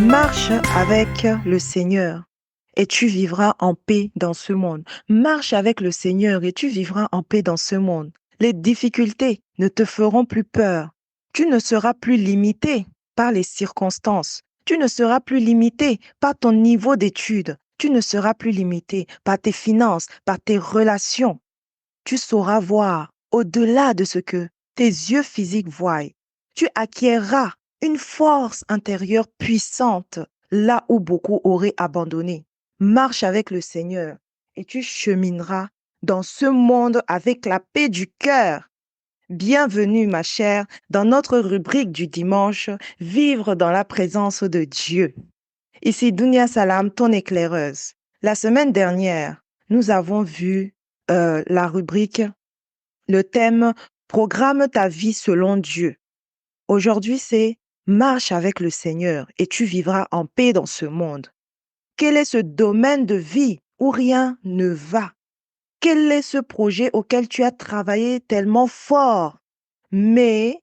Marche avec le Seigneur et tu vivras en paix dans ce monde. Marche avec le Seigneur et tu vivras en paix dans ce monde. Les difficultés ne te feront plus peur. Tu ne seras plus limité par les circonstances. Tu ne seras plus limité par ton niveau d'études. Tu ne seras plus limité par tes finances, par tes relations. Tu sauras voir au-delà de ce que tes yeux physiques voient. Tu acquerras une force intérieure puissante là où beaucoup auraient abandonné. Marche avec le Seigneur et tu chemineras dans ce monde avec la paix du cœur. Bienvenue, ma chère, dans notre rubrique du dimanche, Vivre dans la présence de Dieu. Ici Dunia Salam, ton éclaireuse. La semaine dernière, nous avons vu la rubrique, le thème Programme ta vie selon Dieu. Aujourd'hui, c'est Marche avec le Seigneur et tu vivras en paix dans ce monde. Quel est ce domaine de vie où rien ne va? Quel est ce projet auquel tu as travaillé tellement fort, mais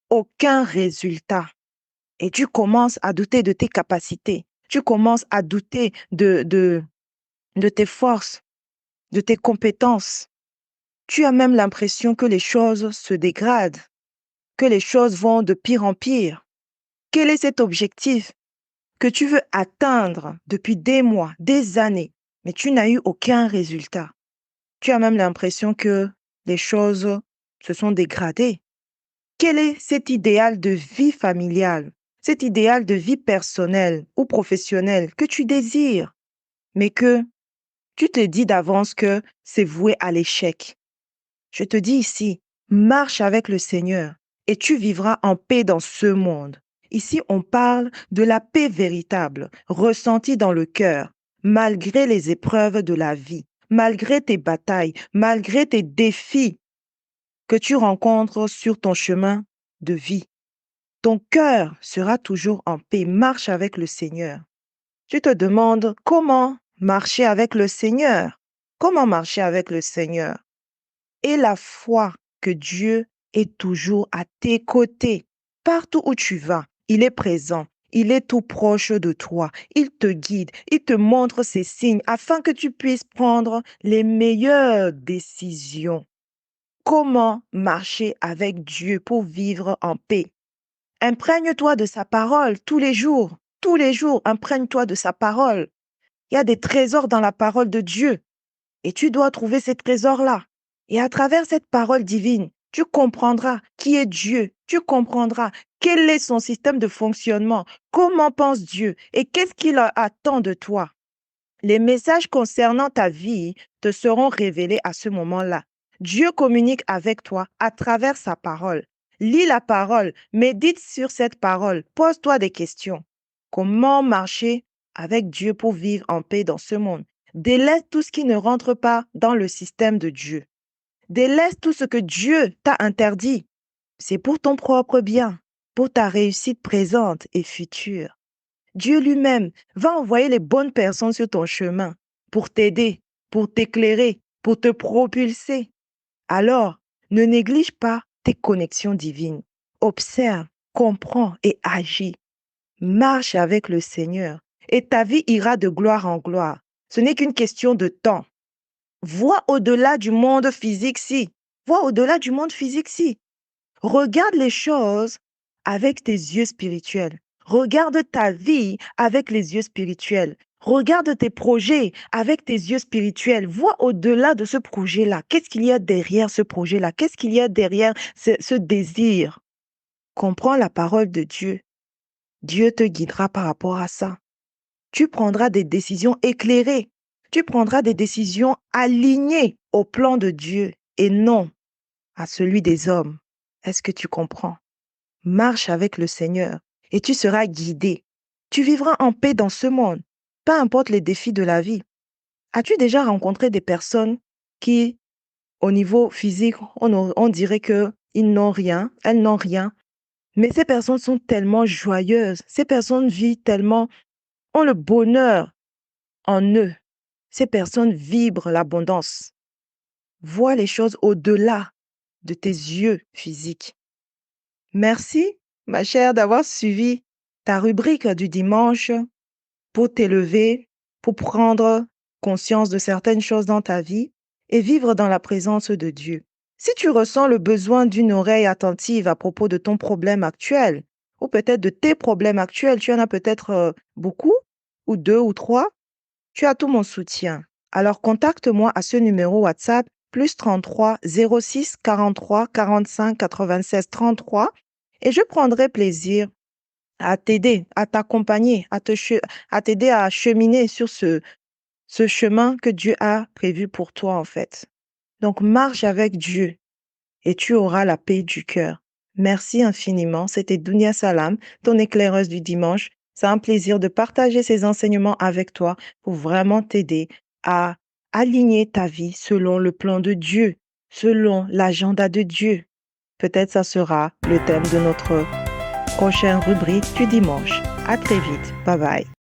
aucun résultat? Et tu commences à douter de tes capacités. Tu commences à douter de tes forces, de tes compétences. Tu as même l'impression que les choses se dégradent, que les choses vont de pire en pire. Quel est cet objectif que tu veux atteindre depuis des mois, des années, mais tu n'as eu aucun résultat? Tu as même l'impression que les choses se sont dégradées. Quel est cet idéal de vie familiale, cet idéal de vie personnelle ou professionnelle que tu désires, mais que tu te dis d'avance que c'est voué à l'échec? Je te dis ici, marche avec le Seigneur et tu vivras en paix dans ce monde. Ici, on parle de la paix véritable, ressentie dans le cœur, malgré les épreuves de la vie, malgré tes batailles, malgré tes défis que tu rencontres sur ton chemin de vie. Ton cœur sera toujours en paix. Marche avec le Seigneur. Tu te demandes comment marcher avec le Seigneur. Comment marcher avec le Seigneur? Et la foi que Dieu est toujours à tes côtés. Partout où tu vas, il est présent. Il est tout proche de toi. Il te guide. Il te montre ses signes afin que tu puisses prendre les meilleures décisions. Comment marcher avec Dieu pour vivre en paix? Imprègne-toi de sa parole tous les jours. Tous les jours, imprègne-toi de sa parole. Il y a des trésors dans la parole de Dieu. Et tu dois trouver ces trésors-là. Et à travers cette parole divine, tu comprendras qui est Dieu. Tu comprendras quel est son système de fonctionnement, comment pense Dieu et qu'est-ce qu'il attend de toi. Les messages concernant ta vie te seront révélés à ce moment-là. Dieu communique avec toi à travers sa parole. Lis la parole, médite sur cette parole, pose-toi des questions. Comment marcher avec Dieu pour vivre en paix dans ce monde? Délaisse tout ce qui ne rentre pas dans le système de Dieu. Délaisse tout ce que Dieu t'a interdit. C'est pour ton propre bien, pour ta réussite présente et future. Dieu lui-même va envoyer les bonnes personnes sur ton chemin pour t'aider, pour t'éclairer, pour te propulser. Alors, ne néglige pas tes connexions divines. Observe, comprends et agis. Marche avec le Seigneur et ta vie ira de gloire en gloire. Ce n'est qu'une question de temps. Vois au-delà du monde physique-ci. Vois au-delà du monde physique-ci. Regarde les choses avec tes yeux spirituels. Regarde ta vie avec les yeux spirituels. Regarde tes projets avec tes yeux spirituels. Vois au-delà de ce projet-là. Qu'est-ce qu'il y a derrière ce projet-là? Qu'est-ce qu'il y a derrière ce désir? Comprends la parole de Dieu. Dieu te guidera par rapport à ça. Tu prendras des décisions éclairées. Tu prendras des décisions alignées au plan de Dieu et non à celui des hommes. Est-ce que tu comprends? Marche avec le Seigneur et tu seras guidé. Tu vivras en paix dans ce monde, peu importe les défis de la vie. As-tu déjà rencontré des personnes qui, au niveau physique, on dirait qu'ils n'ont rien, elles n'ont rien, mais ces personnes sont tellement joyeuses, ces personnes vivent tellement, ont le bonheur en eux. Ces personnes vibrent l'abondance. Vois les choses au-delà de tes yeux physiques. Merci, ma chère, d'avoir suivi ta rubrique du dimanche pour t'élever, pour prendre conscience de certaines choses dans ta vie et vivre dans la présence de Dieu. Si tu ressens le besoin d'une oreille attentive à propos de ton problème actuel, ou peut-être de tes problèmes actuels, tu en as peut-être beaucoup, ou deux ou trois, tu as tout mon soutien. Alors contacte-moi à ce numéro WhatsApp +33 06 43 45 96 33 et je prendrai plaisir à t'aider, à t'accompagner, à t'aider à cheminer sur ce chemin que Dieu a prévu pour toi en fait. Donc marche avec Dieu et tu auras la paix du cœur. Merci infiniment. C'était Dounia Salam, ton éclaireuse du dimanche. C'est un plaisir de partager ces enseignements avec toi pour vraiment t'aider à aligner ta vie selon le plan de Dieu, selon l'agenda de Dieu. Peut-être ça sera le thème de notre prochaine rubrique du dimanche. À très vite. Bye bye.